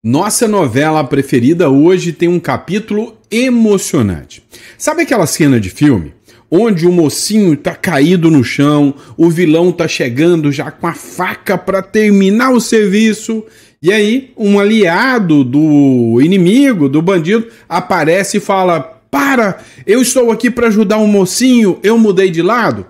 Nossa novela preferida hoje tem um capítulo emocionante. Sabe aquela cena de filme onde o mocinho tá caído no chão, o vilão tá chegando já com a faca para terminar o serviço, e aí um aliado do inimigo, do bandido, aparece e fala: "Para, eu estou aqui para ajudar o mocinho, eu mudei de lado"?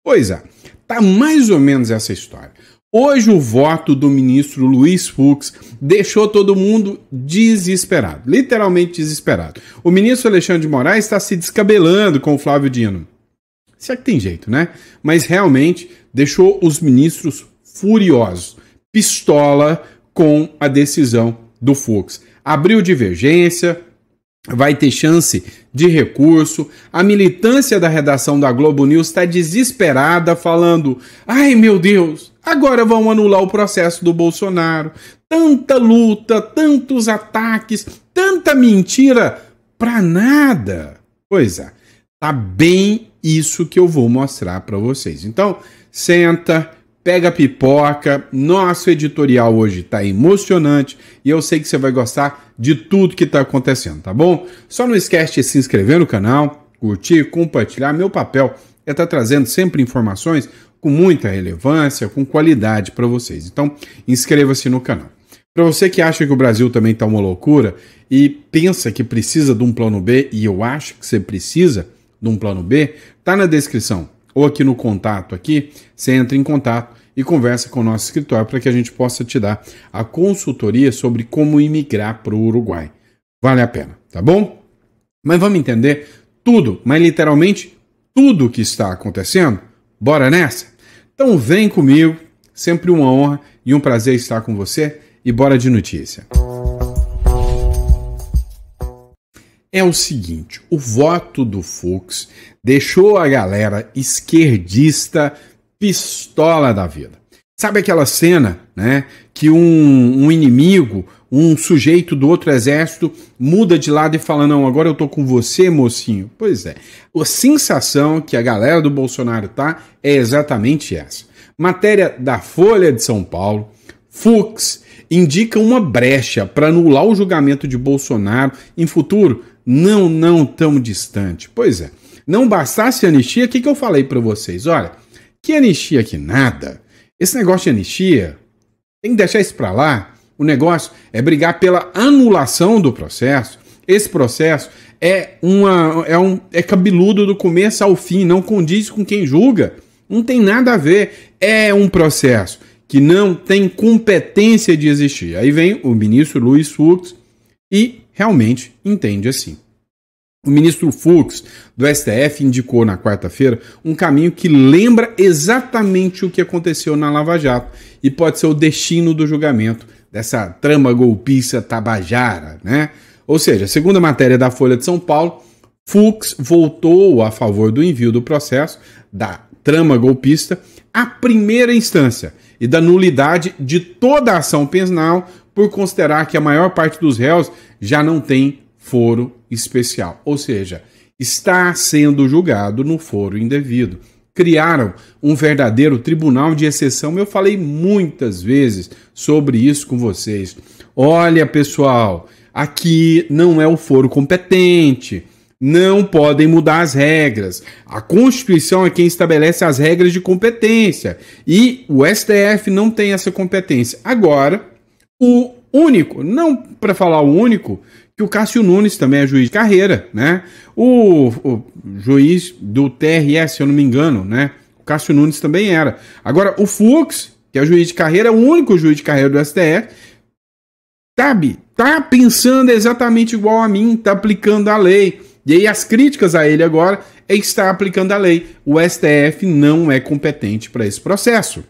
Pois é, tá mais ou menos essa história. Hoje o voto do ministro Luiz Fux deixou todo mundo desesperado, literalmente desesperado. O ministro Alexandre de Moraes está se descabelando com o Flávio Dino. Será que tem jeito, né? Mas realmente deixou os ministros furiosos, pistola com a decisão do Fux. Abriu divergência, vai ter chance de recurso. A militância da redação da Globo News está desesperada, falando: "Ai, meu Deus, agora vão anular o processo do Bolsonaro. Tanta luta, tantos ataques, tanta mentira pra nada". Pois é, tá bem isso que eu vou mostrar para vocês. Então, senta, pega a pipoca. Nosso editorial hoje tá emocionante e eu sei que você vai gostar de tudo que tá acontecendo, tá bom? Só não esquece de se inscrever no canal, curtir, compartilhar. Meu papel é estar trazendo sempre informações com muita relevância, com qualidade para vocês. Então, inscreva-se no canal. Para você que acha que o Brasil também tá uma loucura e pensa que precisa de um plano B, e eu acho que você precisa de um plano B, tá na descrição ou aqui no contato aqui, você entra em contato e conversa com o nosso escritório para que a gente possa te dar a consultoria sobre como imigrar para o Uruguai. Vale a pena, tá bom? Mas vamos entender tudo, mas literalmente tudo o que está acontecendo? Bora nessa? Então vem comigo, sempre uma honra e um prazer estar com você, e bora de notícia. É o seguinte, o voto do Fux deixou a galera esquerdista pistola da vida. Sabe aquela cena, né, que um inimigo, um sujeito do outro exército muda de lado e fala: "Não, agora eu tô com você, mocinho"? Pois é, a sensação que a galera do Bolsonaro tá é exatamente essa. Matéria da Folha de São Paulo: Fux indica uma brecha para anular o julgamento de Bolsonaro em futuro não tão distante. Pois é, não bastasse a anistia, o que eu falei para vocês? Olha, que anistia que nada. Esse negócio de anistia, tem que deixar isso para lá. O negócio é brigar pela anulação do processo. Esse processo é cabeludo do começo ao fim, não condiz com quem julga. Não tem nada a ver. É um processo que não tem competência de existir. Aí vem o ministro Luiz Fux e realmente entende assim. O ministro Fux, do STF, indicou na quarta-feira um caminho que lembra exatamente o que aconteceu na Lava Jato e pode ser o destino do julgamento dessa trama golpista tabajara, né? Ou seja, segundo a matéria da Folha de São Paulo, Fux votou a favor do envio do processo da trama golpista à primeira instância e da nulidade de toda a ação penal por considerar que a maior parte dos réus já não tem foro especial, ou seja, está sendo julgado no foro indevido. Criaram um verdadeiro tribunal de exceção. Eu falei muitas vezes sobre isso com vocês. Olha, pessoal, aqui não é o foro competente. Não podem mudar as regras. A Constituição é quem estabelece as regras de competência. E o STF não tem essa competência. Agora, o único, não para falar o único, que o Cássio Nunes também é juiz de carreira, né? O juiz do TRE, se eu não me engano, né? O Cássio Nunes também era. Agora, o Fux, que é juiz de carreira, é o único juiz de carreira do STF, sabe? Tá pensando exatamente igual a mim, tá aplicando a lei. E aí as críticas a ele agora é que está aplicando a lei. O STF não é competente para esse processo.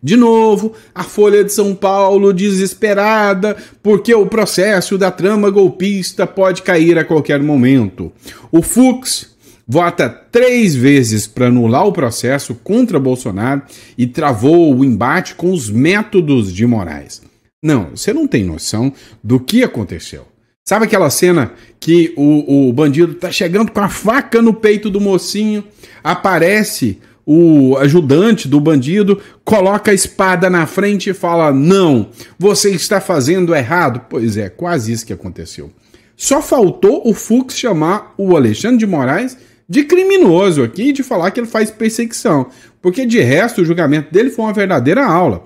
De novo, a Folha de São Paulo desesperada porque o processo da trama golpista pode cair a qualquer momento. O Fux vota 3 vezes para anular o processo contra Bolsonaro e travou o embate com os métodos de Moraes. Não, você não tem noção do que aconteceu. Sabe aquela cena que o bandido tá chegando com a faca no peito do mocinho, aparece o ajudante do bandido coloca a espada na frente e fala: não, você está fazendo errado. Pois é, quase isso que aconteceu. Só faltou o Fux chamar o Alexandre de Moraes de criminoso aqui e de falar que ele faz perseguição, porque de resto o julgamento dele foi uma verdadeira aula.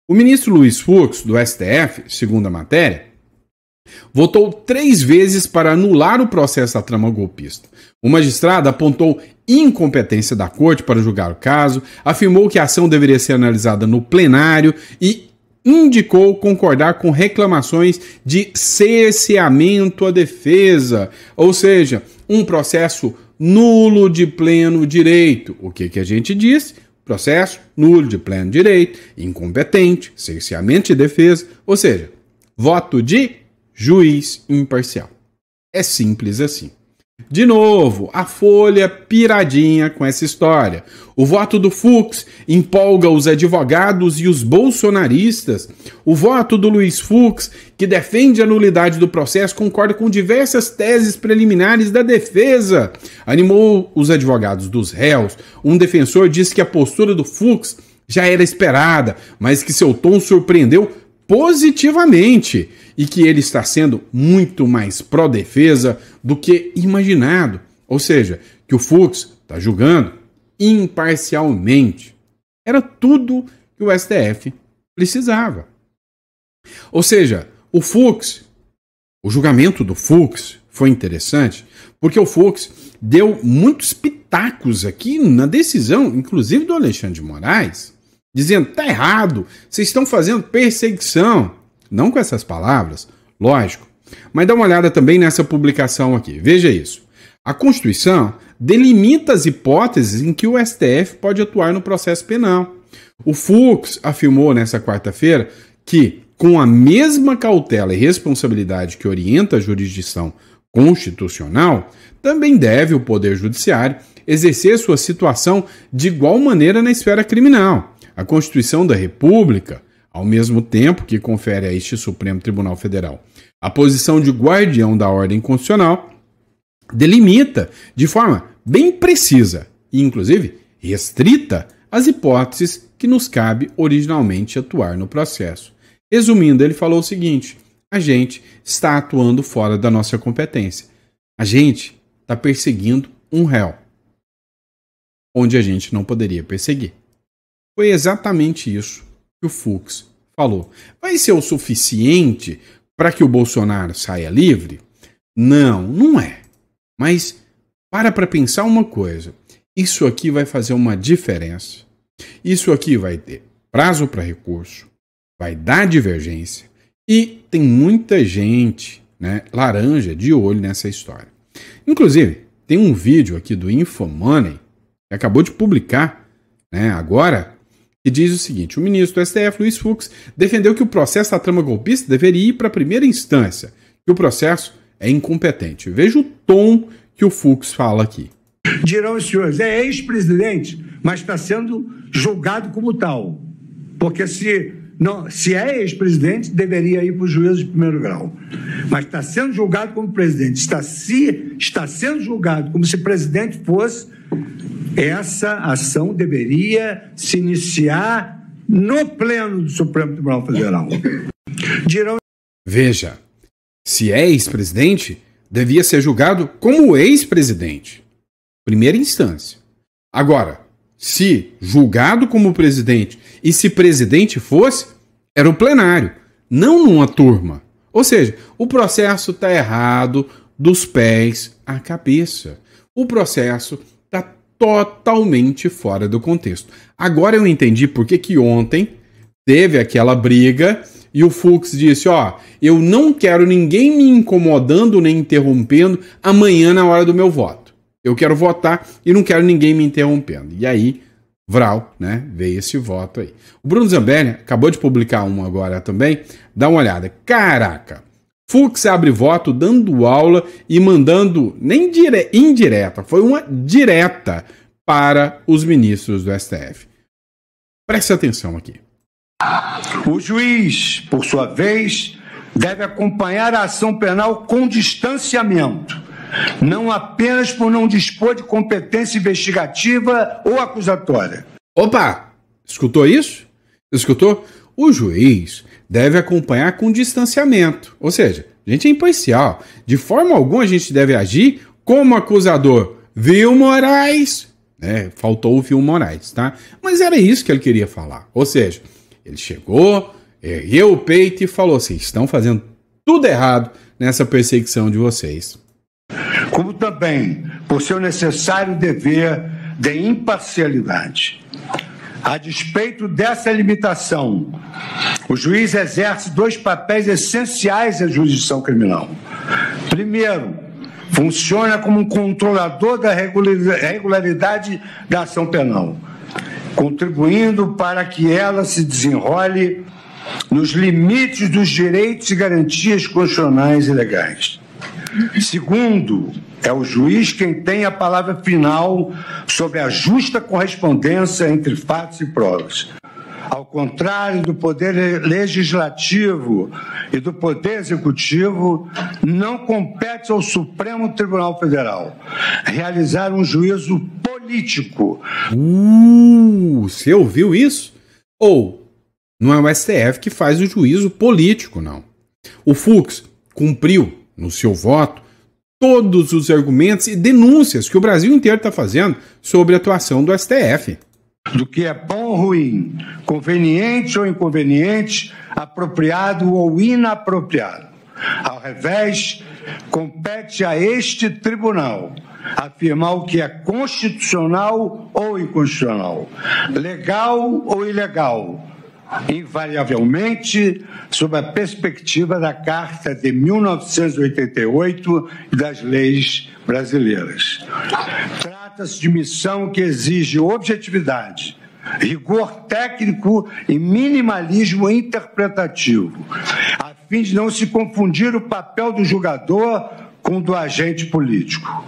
O ministro Luiz Fux, do STF, segundo a matéria, votou 3 vezes para anular o processo da trama golpista. O magistrado apontou incompetência da corte para julgar o caso, afirmou que a ação deveria ser analisada no plenário e indicou concordar com reclamações de cerceamento à defesa, ou seja, um processo nulo de pleno direito. O que a gente disse? Processo nulo de pleno direito, incompetente, cerceamento de defesa, ou seja, voto de juiz imparcial. É simples assim. De novo, a Folha piradinha com essa história. O voto do Fux empolga os advogados e os bolsonaristas. O voto do Luiz Fux, que defende a nulidade do processo, concorda com diversas teses preliminares da defesa. Animou os advogados dos réus. Um defensor disse que a postura do Fux já era esperada, mas que seu tom surpreendeu positivamente e que ele está sendo muito mais pró-defesa do que imaginado. Ou seja, que o Fux está julgando imparcialmente. Era tudo que o STF precisava. Ou seja, o julgamento do Fux foi interessante porque o Fux deu muitos pitacos aqui na decisão, inclusive do Alexandre de Moraes, dizendo: tá errado, vocês estão fazendo perseguição. Não com essas palavras, lógico. Mas dá uma olhada também nessa publicação aqui. Veja isso. A Constituição delimita as hipóteses em que o STF pode atuar no processo penal. O Fux afirmou nessa quarta-feira que, com a mesma cautela e responsabilidade que orienta a jurisdição constitucional, também deve o Poder Judiciário exercer sua situação de igual maneira na esfera criminal. A Constituição da República, ao mesmo tempo que confere a este Supremo Tribunal Federal a posição de guardião da ordem constitucional, delimita de forma bem precisa e, inclusive, restrita as hipóteses que nos cabe originalmente atuar no processo. Resumindo, ele falou o seguinte: a gente está atuando fora da nossa competência. A gente está perseguindo um réu, onde a gente não poderia perseguir. Foi exatamente isso que o Fux falou. Vai ser o suficiente para que o Bolsonaro saia livre? Não, não é. Mas para pensar uma coisa. Isso aqui vai fazer uma diferença. Isso aqui vai ter prazo para recurso, vai dar divergência e tem muita gente, né, laranja de olho nessa história. Inclusive, tem um vídeo aqui do Infomoney que acabou de publicar, né, agora, que diz o seguinte: o ministro do STF, Luiz Fux, defendeu que o processo da trama golpista deveria ir para a primeira instância, que o processo é incompetente. Veja o tom que o Fux fala aqui. Dirão os senhores, é ex-presidente, mas está sendo julgado como tal. Porque se é ex-presidente, deveria ir para o juízo de primeiro grau. Mas está sendo julgado como presidente. Está sendo julgado como se presidente fosse. Essa ação deveria se iniciar no pleno do Supremo Tribunal Federal. Veja, se é ex-presidente, devia ser julgado como ex-presidente. Primeira instância. Agora, se julgado como presidente e se presidente fosse, era o plenário, não numa turma. Ou seja, o processo está errado dos pés à cabeça. O processo está totalmente fora do contexto. Agora eu entendi por que ontem teve aquela briga e o Fux disse: eu não quero ninguém me incomodando nem interrompendo amanhã na hora do meu voto. Eu quero votar e não quero ninguém me interrompendo. E aí, vral, né, veio esse voto aí. O Bruno Zambelli acabou de publicar um agora também. Dá uma olhada. Caraca! Fux abre voto dando aula e mandando, nem indireta, foi uma direta para os ministros do STF. Preste atenção aqui. O juiz, por sua vez, deve acompanhar a ação penal com distanciamento, não apenas por não dispor de competência investigativa ou acusatória. Opa! Escutou isso? Escutou? O juiz deve acompanhar com distanciamento, ou seja, a gente é imparcial. De forma alguma a gente deve agir como acusador. Viu, Moraes? Faltou o Viu Moraes, tá? Mas era isso que ele queria falar. Ou seja, ele chegou, ergueu o peito e falou: vocês estão fazendo tudo errado nessa perseguição de vocês. Como também por seu necessário dever de imparcialidade. A despeito dessa limitação, o juiz exerce dois papéis essenciais da jurisdição criminal. Primeiro, funciona como um controlador da regularidade da ação penal, contribuindo para que ela se desenrole nos limites dos direitos e garantias constitucionais e legais. Segundo, é o juiz quem tem a palavra final sobre a justa correspondência entre fatos e provas. Ao contrário do Poder Legislativo e do Poder Executivo, não compete ao Supremo Tribunal Federal realizar um juízo político. Você ouviu isso? Ou não é o STF que faz o juízo político, não. O Fux cumpriu, no seu voto, todos os argumentos e denúncias que o Brasil inteiro está fazendo sobre a atuação do STF. Do que é bom ou ruim, conveniente ou inconveniente, apropriado ou inapropriado. Ao revés, compete a este tribunal afirmar o que é constitucional ou inconstitucional, legal ou ilegal, invariavelmente sob a perspectiva da Carta de 1988 e das leis brasileiras. Trata-se de missão que exige objetividade, rigor técnico e minimalismo interpretativo, a fim de não se confundir o papel do julgador com o do agente político.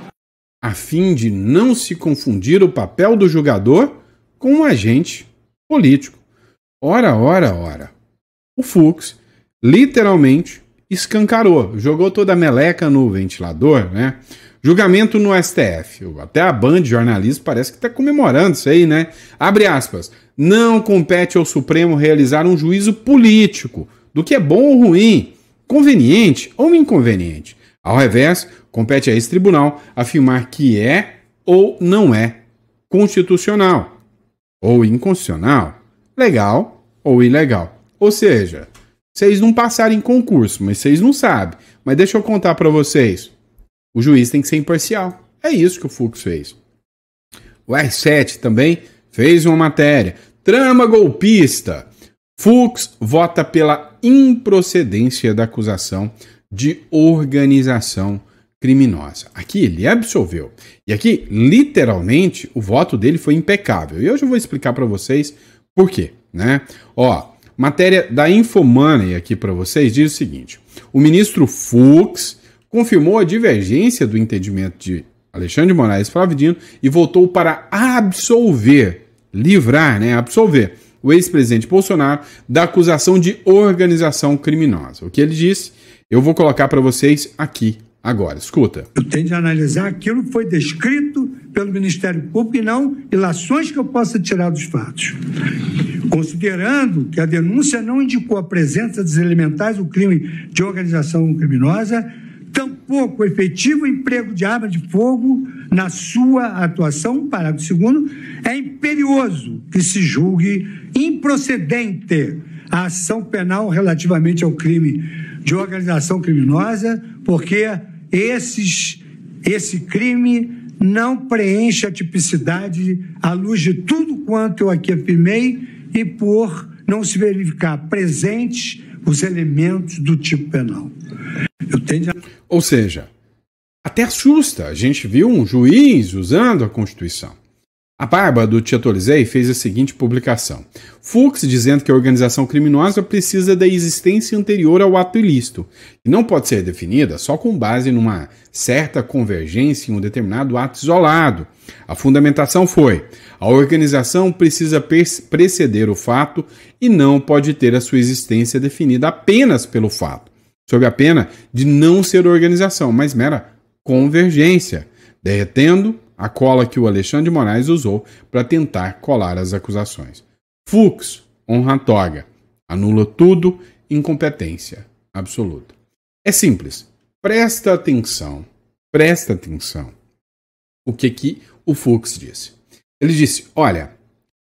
A fim de não se confundir o papel do julgador com o agente político. Ora. O Fux literalmente escancarou, jogou toda a meleca no ventilador, né? Julgamento no STF. Até a Band de jornalismo parece que está comemorando isso aí, né? Abre aspas. Não compete ao Supremo realizar um juízo político do que é bom ou ruim, conveniente ou inconveniente. Ao revés, compete a esse tribunal afirmar que é ou não é constitucional ou inconstitucional, legal ou ilegal. Ou seja, vocês não passaram em concurso, mas vocês não sabem. Mas deixa eu contar para vocês. O juiz tem que ser imparcial. É isso que o Fux fez. O R7 também fez uma matéria. Trama golpista. Fux vota pela improcedência da acusação de organização criminosa. Aqui ele absolveu. E aqui, literalmente, o voto dele foi impecável. E hoje eu vou explicar para vocês por quê, né? Matéria da Infomoney aqui para vocês diz o seguinte: o ministro Fux confirmou a divergência do entendimento de Alexandre de Moraes e Flávio Dino e votou para absolver o ex-presidente Bolsonaro da acusação de organização criminosa. O que ele disse, eu vou colocar para vocês aqui agora. Escuta. Eu tenho de analisar aquilo que foi descrito pelo Ministério Público e não ilações que eu possa tirar dos fatos. Considerando que a denúncia não indicou a presença dos elementais do crime de organização criminosa, tampouco o efetivo emprego de arma de fogo na sua atuação, parágrafo 2º, é imperioso que se julgue improcedente a ação penal relativamente ao crime de organização criminosa, porque esse crime não preenche a tipicidade à luz de tudo quanto eu aqui afirmei e por não se verificar presentes os elementos do tipo penal. Ou seja, até assusta. A gente viu um juiz usando a Constituição. A Barba do Te Atualizei fez a seguinte publicação. Fux dizendo que a organização criminosa precisa da existência anterior ao ato ilícito, e não pode ser definida só com base numa certa convergência em um determinado ato isolado. A fundamentação foi: a organização precisa preceder o fato e não pode ter a sua existência definida apenas pelo fato, sob a pena de não ser organização, mas mera convergência, derretendo a cola que o Alexandre de Moraes usou para tentar colar as acusações. Fux honra a toga, anula tudo, incompetência absoluta. É simples. Presta atenção. O que o Fux disse? Ele disse, olha,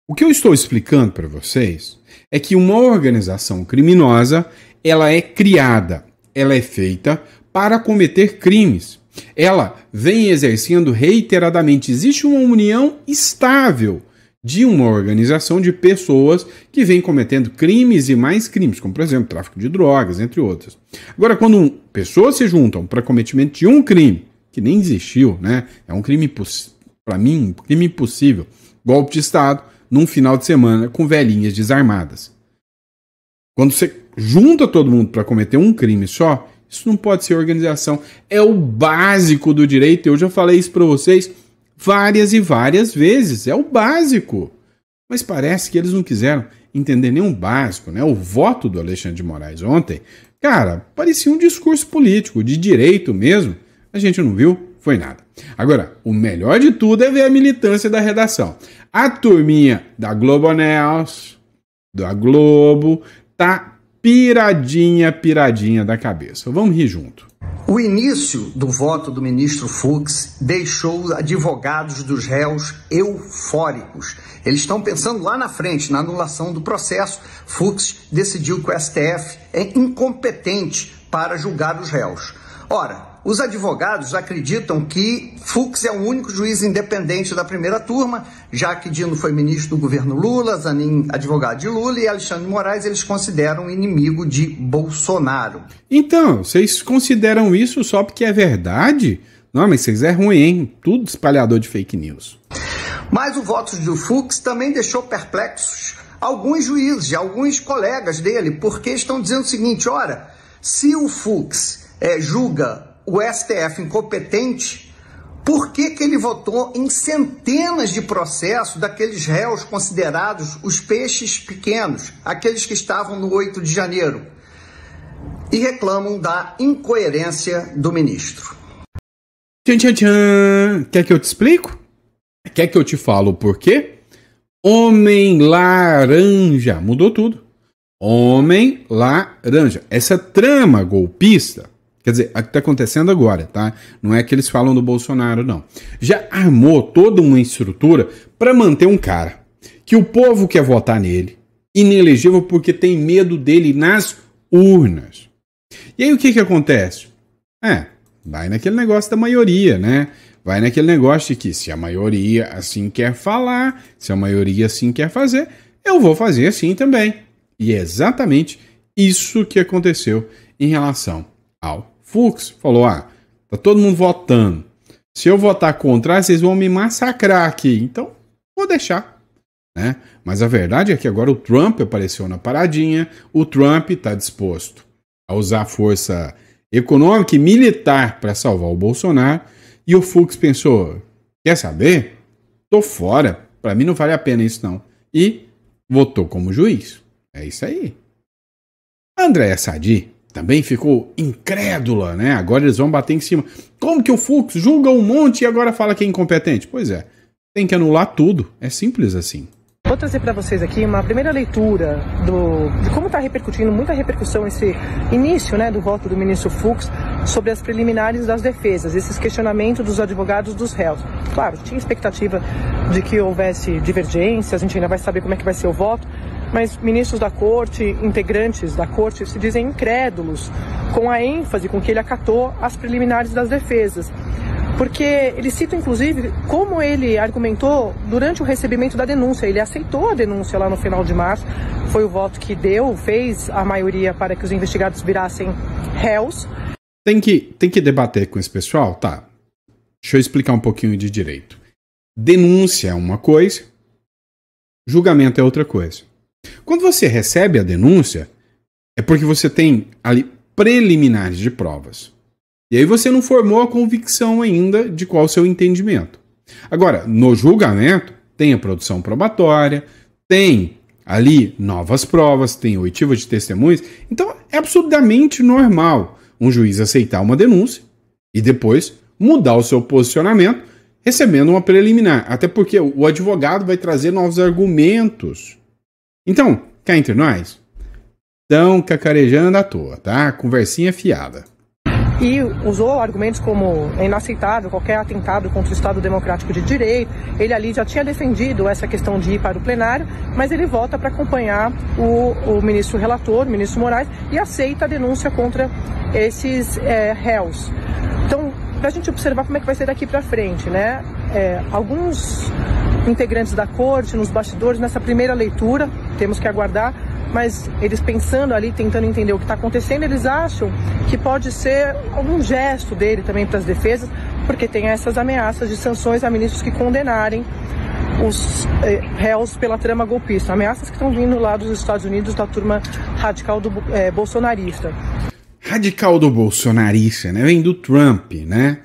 o que eu estou explicando para vocês é que uma organização criminosa, ela é criada, ela é feita para cometer crimes. Ela vem exercendo reiteradamente. Existe uma união estável de uma organização de pessoas que vem cometendo crimes e mais crimes, como, por exemplo, tráfico de drogas, entre outros. Agora, quando pessoas se juntam para cometimento de um crime, que nem existiu, né? É um crime, para mim, um crime impossível. Golpe de Estado, num final de semana, com velhinhas desarmadas. Quando você junta todo mundo para cometer um crime só, isso não pode ser organização. É o básico do direito. Eu já falei isso para vocês várias e várias vezes. É o básico. Mas parece que eles não quiseram entender nem o básico, né? O voto do Alexandre de Moraes ontem, cara, parecia um discurso político, de direito mesmo. A gente não viu, foi nada. Agora, o melhor de tudo é ver a militância da redação. A turminha da Globo News, da Globo, tá piradinha da cabeça. Vamos rir junto. O início do voto do ministro Fux deixou os advogados dos réus eufóricos. Eles estão pensando lá na frente, na anulação do processo. Fux decidiu que o STF é incompetente para julgar os réus. Ora, os advogados acreditam que Fux é o único juiz independente da primeira turma, já que Dino foi ministro do governo Lula, Zanin advogado de Lula e Alexandre de Moraes eles consideram inimigo de Bolsonaro. Então, vocês consideram isso só porque é verdade? Não, mas vocês é ruim, hein? Tudo espalhador de fake news. Mas o voto do Fux também deixou perplexos alguns juízes, alguns colegas dele, porque estão dizendo o seguinte, ora, se o Fux julga o STF incompetente, por que ele votou em centenas de processos daqueles réus considerados os peixes pequenos, aqueles que estavam no 8 de janeiro, e reclamam da incoerência do ministro? Tchan, tchan, tchan. Quer que eu te explico? Quer que eu te falo o porquê? Homem laranja. Mudou tudo. Homem laranja. Essa trama golpista, quer dizer, o que está acontecendo agora, tá? Não é que eles falam do Bolsonaro, não. Já armou toda uma estrutura para manter um cara que o povo quer votar nele, inelegível porque tem medo dele nas urnas. E aí o que acontece? Vai naquele negócio da maioria, né? Vai naquele negócio de que se a maioria assim quer falar, se a maioria assim quer fazer, eu vou fazer assim também. E é exatamente isso que aconteceu em relação ao Fux. Falou, tá todo mundo votando. Se eu votar contra, vocês vão me massacrar aqui. Então, vou deixar. Né? Mas a verdade é que agora o Trump apareceu na paradinha. O Trump está disposto a usar força econômica e militar para salvar o Bolsonaro. E o Fux pensou, quer saber? Tô fora. Para mim não vale a pena isso não. E votou como juiz. É isso aí. A Andréa Sadi também ficou incrédula, né? Agora eles vão bater em cima. Como que o Fux julga um monte e agora fala que é incompetente? Pois é, tem que anular tudo. É simples assim. Vou trazer para vocês aqui uma primeira leitura de como está repercutindo, muita repercussão esse início, né, do voto do ministro Fux sobre as preliminares das defesas, esses questionamentos dos advogados dos réus. Claro, tinha expectativa de que houvesse divergência, a gente ainda vai saber como é que vai ser o voto, mas ministros da corte, integrantes da corte, se dizem incrédulos com a ênfase com que ele acatou as preliminares das defesas. Porque ele cita, inclusive, como ele argumentou durante o recebimento da denúncia. Ele aceitou a denúncia lá no final de março, foi o voto que fez a maioria para que os investigados virassem réus. Tem que debater com esse pessoal? Tá. Deixa eu explicar um pouquinho de direito. Denúncia é uma coisa, julgamento é outra coisa. Quando você recebe a denúncia, é porque você tem ali preliminares de provas. E aí você não formou a convicção ainda de qual é o seu entendimento. Agora, no julgamento, tem a produção probatória, tem ali novas provas, tem oitiva de testemunhas. Então, é absolutamente normal um juiz aceitar uma denúncia e depois mudar o seu posicionamento recebendo uma preliminar. Até porque o advogado vai trazer novos argumentos. Então, cá entre nós, estão cacarejando à toa, tá? Conversinha fiada. E usou argumentos como é inaceitável qualquer atentado contra o Estado Democrático de Direito. Ele ali já tinha defendido essa questão de ir para o plenário, mas ele volta para acompanhar o ministro relator, o ministro Moraes, e aceita a denúncia contra esses réus. Então, para a gente observar como é que vai ser daqui para frente, né? Alguns integrantes da corte, nos bastidores, nessa primeira leitura, temos que aguardar, mas eles pensando ali, tentando entender o que está acontecendo, eles acham que pode ser algum gesto dele também para as defesas, porque tem essas ameaças de sanções a ministros que condenarem os réus pela trama golpista, ameaças que estão vindo lá dos Estados Unidos, da turma radical bolsonarista. Radical do bolsonarista, né? Vem do Trump, né?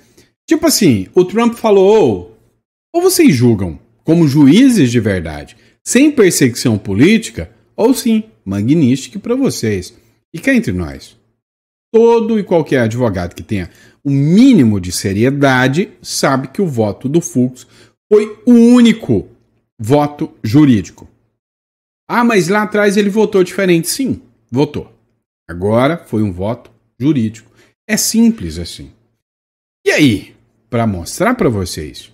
Tipo assim, o Trump falou, ou vocês julgam como juízes de verdade, sem perseguição política, ou sim, magnífico para vocês. E cá entre nós, todo e qualquer advogado que tenha o mínimo de seriedade sabe que o voto do Fux foi o único voto jurídico. Ah, mas lá atrás ele votou diferente. Sim, votou. Agora foi um voto jurídico. É simples assim. E aí, para mostrar para vocês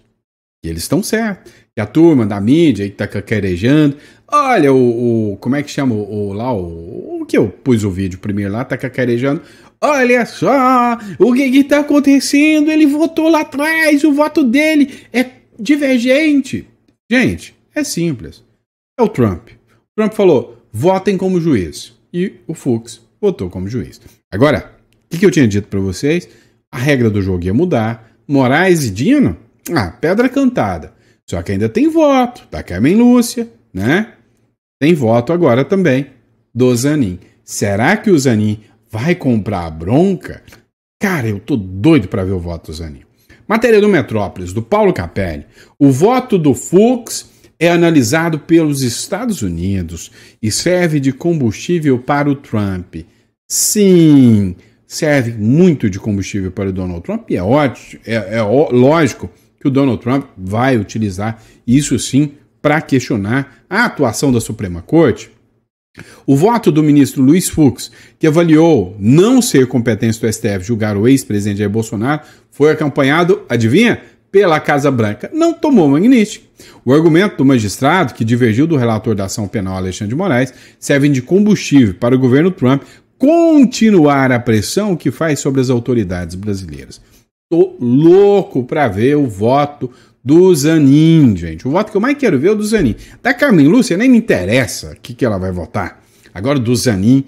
que eles estão certos, que a turma da mídia aí tá cacarejando, olha como é que chama o que eu pus o vídeo primeiro lá, tá cacarejando, olha só, o que tá acontecendo, ele votou lá atrás, o voto dele é divergente. Gente, é simples. É o Trump. O Trump falou, votem como juiz. E o Fux votou como juiz. Agora, o que eu tinha dito para vocês? A regra do jogo ia mudar. Moraes e Dino? Pedra cantada. Só que ainda tem voto da Carmen Lúcia, né? Tem voto agora também do Zanin. Será que o Zanin vai comprar a bronca? Cara, eu tô doido para ver o voto do Zanin. Matéria do Metrópolis, do Paulo Capelli. O voto do Fux é analisado pelos Estados Unidos e serve de combustível para o Trump. Sim, serve muito de combustível para o Donald Trump e é ótimo, lógico que o Donald Trump vai utilizar isso sim para questionar a atuação da Suprema Corte. O voto do ministro Luiz Fux, que avaliou não ser competência do STF julgar o ex-presidente Jair Bolsonaro, foi acompanhado, adivinha? Pela Casa Branca. Não tomou magnitude. O argumento do magistrado, que divergiu do relator da ação penal Alexandre de Moraes, serve de combustível para o governo Trump continuar a pressão que faz sobre as autoridades brasileiras. Tô louco para ver o voto do Zanin, gente. O voto que eu mais quero ver é o do Zanin. Da Carmen Lúcia nem me interessa o que ela vai votar. Agora do Zanin,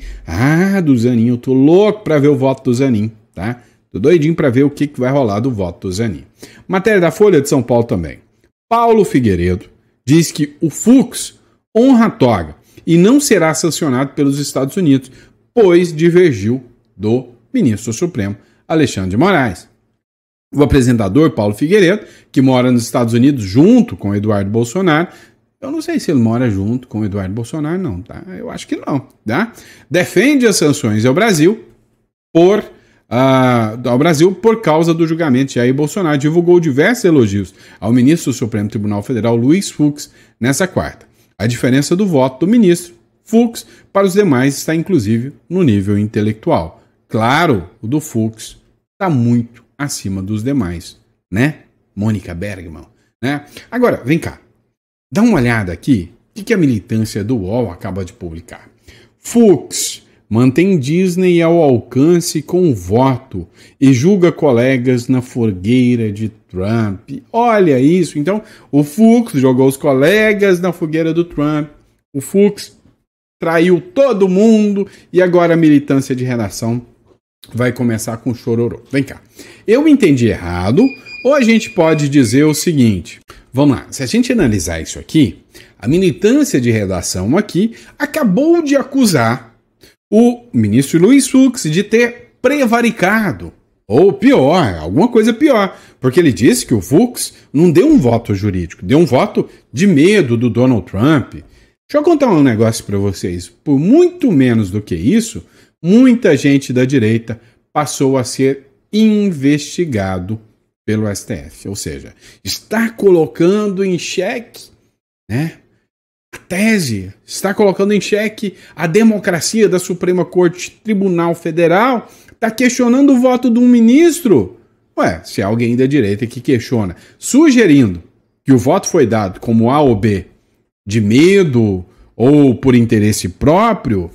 do Zanin, eu tô louco para ver o voto do Zanin, tá? Tô doidinho para ver o que vai rolar do voto do Zanin. Matéria da Folha de São Paulo também. Paulo Figueiredo diz que o Fux honra a toga e não será sancionado pelos Estados Unidos, pois divergiu do ministro Supremo Alexandre de Moraes. O apresentador Paulo Figueiredo, que mora nos Estados Unidos junto com Eduardo Bolsonaro, eu não sei se ele mora junto com Eduardo Bolsonaro não, tá? Eu acho que não, tá? Defende as sanções ao Brasil por causa do julgamento de Jair Bolsonaro. Divulgou diversos elogios ao ministro do Supremo Tribunal Federal, Luiz Fux, nessa quarta. A diferença do voto do ministro Fux para os demais está inclusive no nível intelectual. Claro, o do Fux está muito acima dos demais, né? Mônica Bergman, né? Agora, vem cá. Dá uma olhada aqui. O que a militância do UOL acaba de publicar? Fux mantém Disney ao alcance com o voto e julga colegas na fogueira de Trump. Olha isso. Então, o Fux jogou os colegas na fogueira do Trump. O Fux traiu todo mundo e agora a militância de redação vai começar com chororô. Vem cá. Eu entendi errado ou a gente pode dizer o seguinte. Vamos lá. Se a gente analisar isso aqui, a militância de redação aqui acabou de acusar o ministro Luiz Fux de ter prevaricado. Ou pior, alguma coisa pior. Porque ele disse que o Fux não deu um voto jurídico, deu um voto de medo do Donald Trump. Deixa eu contar um negócio para vocês. Por muito menos do que isso, muita gente da direita passou a ser investigado pelo STF. Ou seja, está colocando em xeque, né, a tese, está colocando em xeque a democracia da Suprema Corte Tribunal Federal, está questionando o voto de um ministro. Ué, se há alguém da direita que questiona, sugerindo que o voto foi dado como A ou B, de medo ou por interesse próprio,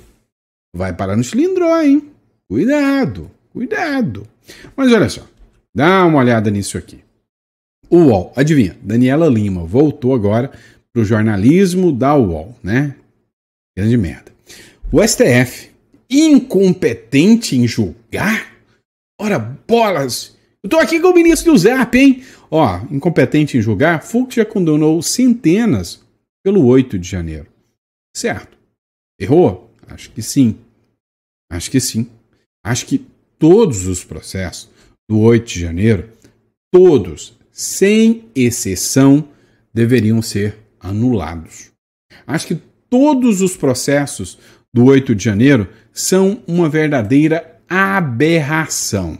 vai parar no cilindró, hein? Cuidado, cuidado. Mas olha só, dá uma olhada nisso aqui. O UOL, adivinha, Daniela Lima voltou agora pro jornalismo da UOL, né? Grande merda. O STF, incompetente em julgar? Ora, bolas! Eu tô aqui com o ministro do Zap, hein? Ó, incompetente em julgar, Fux já condenou centenas pelo 8 de janeiro. Certo. Errou? Acho que sim. Acho que sim. Acho que todos os processos do 8 de janeiro, todos, sem exceção, deveriam ser anulados. Acho que todos os processos do 8 de janeiro são uma verdadeira aberração.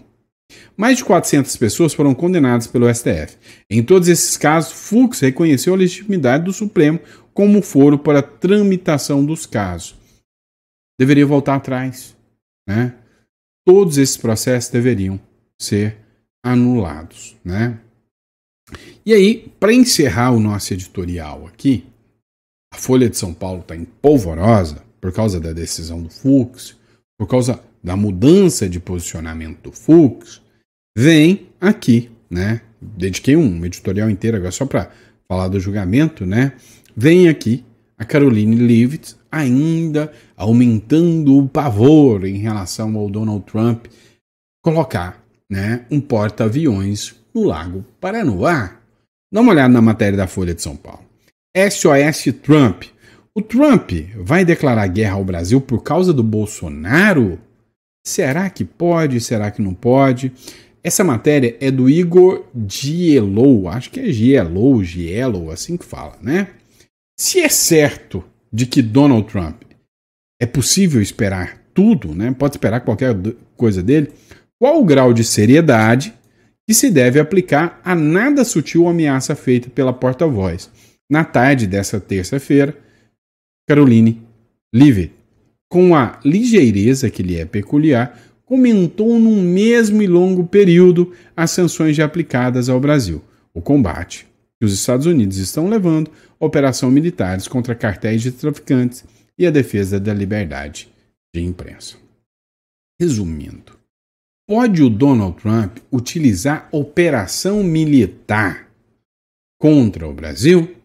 Mais de 400 pessoas foram condenadas pelo STF. Em todos esses casos, Fux reconheceu a legitimidade do Supremo como foro para a tramitação dos casos. Deveria voltar atrás, né? Todos esses processos deveriam ser anulados, né? E aí, para encerrar o nosso editorial aqui, a Folha de São Paulo está empolvorosa por causa da decisão do Fux, por causa da mudança de posicionamento do Fux. Vem aqui, né? Dediquei um editorial inteiro agora só para falar do julgamento, né? Vem aqui a Caroline Leavitt ainda aumentando o pavor em relação ao Donald Trump colocar, né, um porta-aviões no Lago Paranoá. Dá uma olhada na matéria da Folha de São Paulo. SOS Trump. O Trump vai declarar guerra ao Brasil por causa do Bolsonaro? Será que pode? Será que não pode? Essa matéria é do Igor Giello, acho que é Giello, assim que fala, né? Se é certo de que Donald Trump é possível esperar tudo, né? Pode esperar qualquer coisa dele, qual o grau de seriedade que se deve aplicar a nada sutil ameaça feita pela porta-voz? Na tarde dessa terça-feira, Caroline Leavitt, com a ligeireza que lhe é peculiar, comentou num mesmo e longo período as sanções já aplicadas ao Brasil, o combate que os Estados Unidos estão levando, a operação militares contra cartéis de traficantes e a defesa da liberdade de imprensa. Resumindo, pode o Donald Trump utilizar operação militar contra o Brasil?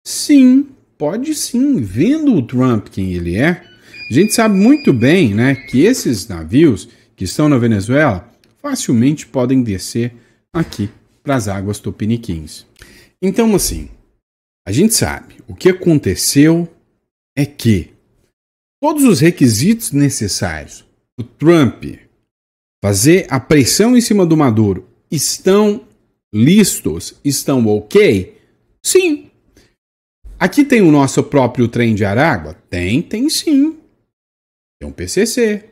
Sim, pode sim. Vendo o Trump quem ele é, a gente sabe muito bem, né, que esses navios que estão na Venezuela facilmente podem descer aqui para as águas tupiniquins. Então, assim, a gente sabe, o que aconteceu é que todos os requisitos necessários para o Trump fazer a pressão em cima do Maduro estão listos, estão ok? Sim. Aqui tem o nosso próprio trem de Aragua? Tem sim. Tem um PCC.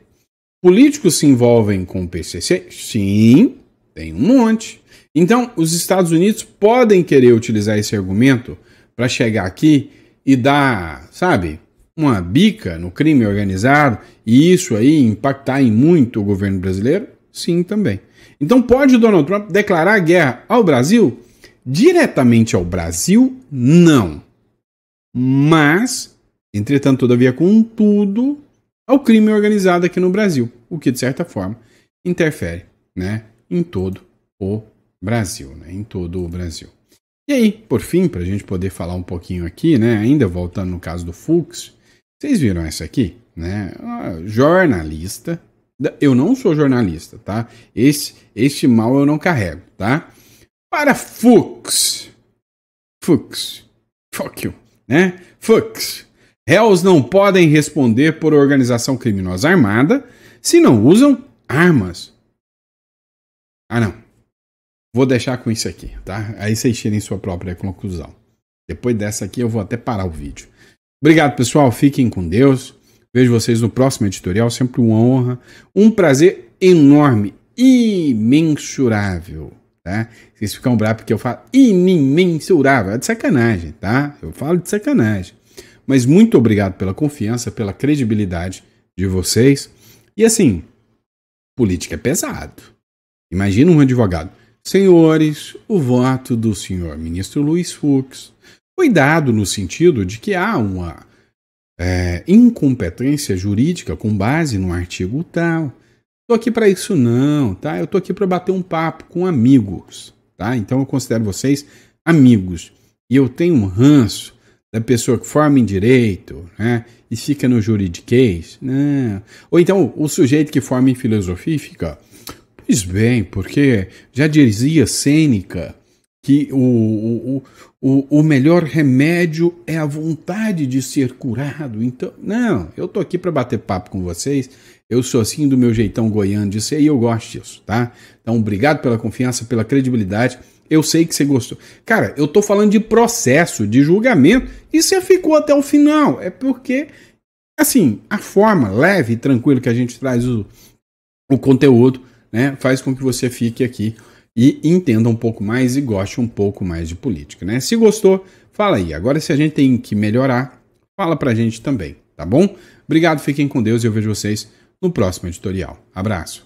Políticos se envolvem com o PCC? Sim, tem um monte. Então, os Estados Unidos podem querer utilizar esse argumento para chegar aqui e dar, sabe, uma bica no crime organizado e isso aí impactar em muito o governo brasileiro? Sim, também. Então, pode o Donald Trump declarar guerra ao Brasil? Diretamente ao Brasil, não. Mas, entretanto, todavia, contudo, ao crime organizado aqui no Brasil, o que, de certa forma, interfere, né, em todo o Brasil, né, em todo o Brasil. E aí, por fim, para a gente poder falar um pouquinho aqui, né, ainda voltando no caso do Fux, vocês viram essa aqui, né, jornalista, eu não sou jornalista, tá, este mal eu não carrego, tá, para Fux, fuck you, né, Fux, réus não podem responder por organização criminosa armada se não usam armas. Ah, não. Vou deixar com isso aqui, tá? Aí vocês tirem sua própria conclusão. Depois dessa aqui eu vou até parar o vídeo. Obrigado, pessoal. Fiquem com Deus. Vejo vocês no próximo editorial. Sempre uma honra. Um prazer enorme, imensurável. tá? Vocês ficam bravos porque eu falo imensurável. É de sacanagem, tá? Eu falo de sacanagem. Mas muito obrigado pela confiança, pela credibilidade de vocês. E assim, política é pesado. Imagina um advogado. Senhores, o voto do senhor ministro Luiz Fux foi dado no sentido de que há uma incompetência jurídica com base no artigo tal. Tô aqui para isso não, tá? Eu tô aqui para bater um papo com amigos, tá? Então eu considero vocês amigos. E eu tenho um ranço da pessoa que forma em direito, né? E fica no juridiquês. Não. Ou então o sujeito que forma em filosofia e fica... Pois bem, porque já dizia Sêneca que o melhor remédio é a vontade de ser curado. Então, não, eu tô aqui para bater papo com vocês. Eu sou assim do meu jeitão goiano de ser e eu gosto disso, tá? Então, obrigado pela confiança, pela credibilidade. Eu sei que você gostou. Cara, eu tô falando de processo, de julgamento, e você ficou até o final. É porque, assim, a forma leve e tranquila que a gente traz o conteúdo, né, faz com que você fique aqui e entenda um pouco mais e goste um pouco mais de política, né? Se gostou, fala aí. Agora, se a gente tem que melhorar, fala pra gente também, tá bom? Obrigado, fiquem com Deus e eu vejo vocês no próximo editorial. Abraço.